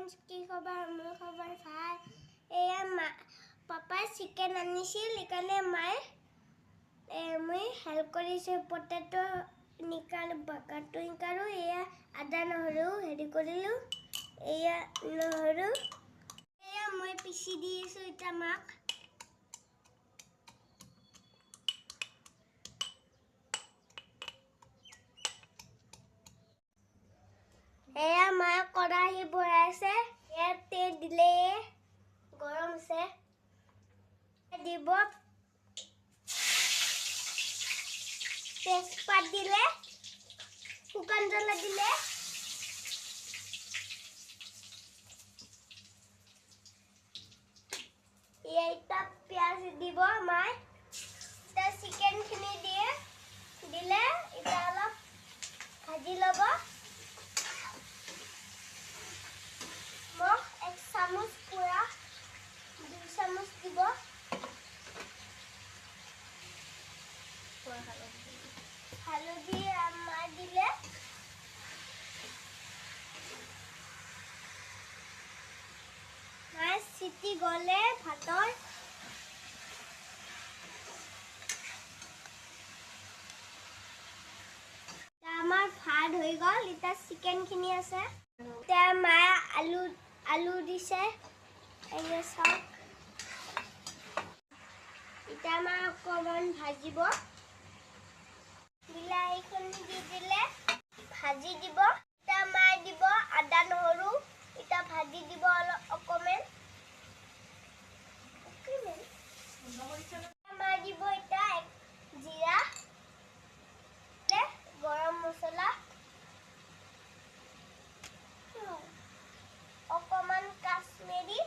friends की खबर मोर खबर ভাল এয়া পাপাই চিকেন আনিছিল ইকানে মায়ে মই হেল্প কৰিছে পটেটো নিকাল কাটো নিকালো এয়া আদা নহৰু হেৰি কৰিলো এয়া নহৰু এয়া মই পিছি দিছো এটা মাক এয়া মায়ে কড়াই বঢ়াইছে ইয়াতে দিলে গৰম আছে দিব তেজপাত দিলে শুকান জ্বলা দিলে এইটা পিয়াজ দিব মাই তা চিকেন খিনি দিয়ে দিলে এটা অলপ ভাজি লব एक चामच पूरा 2 चामच দিব হালধি আমাৰ দিলে মাছ সিটি গলে ভাতৰ আমাৰ ভাত হৈ গল এটা চিকেন খিনি আছে তে মায়ে আলু দিছে এই সব এটা মা অকমান ভাজিব বিলাহীখন দি দিলে ভাজি দিব এটা মা দিব আদা নহৰু এটা ভাজি দিব অকমান মা দিব এটা জিৰা গৰম মছলা অকমান কাশ্মীৰী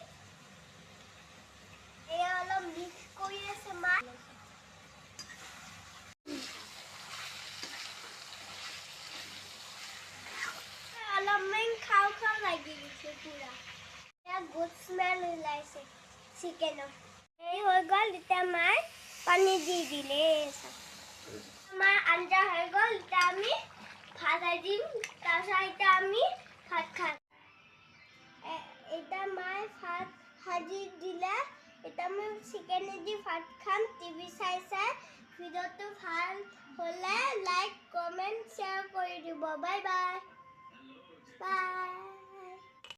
এয়া অলপ মিক্স কৰি আছে মা অলপমান খাও লাগি গৈছে পুৰা এয়া গুড স্মেল ওলাইছে চিকেনৰ এই হৈ গ'ল এতিয়া মায়ে পানী দি দিলে আমাৰ আঞ্জা হৈ গ'ল এতিয়া আমি ভাত দিম তাৰপিছত এতিয়া আমি ভাত খাম এটা মায়ে ভাত ভাজি দিলে এটা মই চিকেন দি ভাত খাম টিভি চাই ভিডিওটো ভাল হলে লাইক কমেন্ট শেয়ার করে দিব বাই বাই বাই